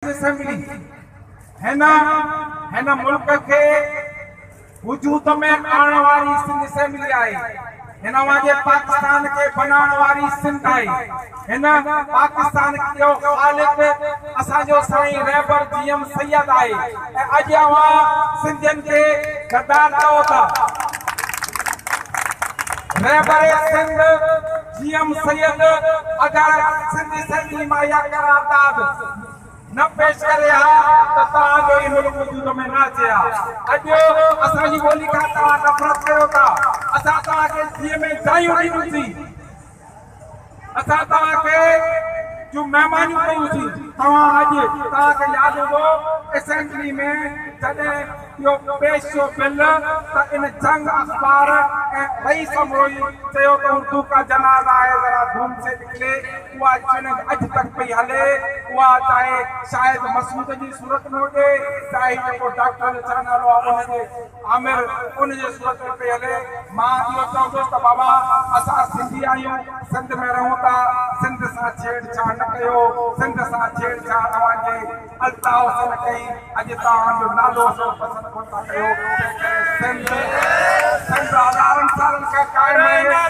Assembly हिन मुल्क के वजूद में आणण वारी सिंध असेंबली आहे। हिन वाजे पाकिस्तान के बनाने वाली सिंध है। हिन पाकिस्तान जो खालिक असांजो साईं रहबर जीएम सैयद है। अज सिंधियन के गद्दार कहो था। रहबर सिंध जीएम सैयद अगर सिंधी असेंबली में या करारदाद न पेश करे तो तव्हांजो ही मुल्क वजूद में न अचे अज असांजी ॿोली खां तव्हां नफ़रत कयो था। असां तव्हांखे जीअं में जायूं ॾींदासीं। असां तव्हांखे जो महिमानियूं कयूंसीं। तव्हां अॼु तव्हांखे यादि हूंदो असेंबली में जॾहिं इहो पेश थियो बिल त इन जंग अख़बार ऐं रईस मोई चयो त उर्दू का जनाज़ा है ज़रा धूम से निकले। उहा चैलेंज अॼु तक पई हले। उहा चाहे शायद मसूद जी सूरत में हुजे, चाहे जेको डॉक्टर छा नालो आहे उनजे आमिर उनजे सूरत में पई हले। मां इहो चवंदुसि त बाबा असां सिंधी आहियूं, सिंध में रहूं था, सिंध सां छेड़छाड़ न कयो, सिंध सां छेड़छाड़ तव्हांजे अल्ताफ़ सां न कई। अॼु तव्हांजो नालो असां पसंदि कोन था कयो। सिंध हज़ारनि सालनि खां क़ाइमु आहे।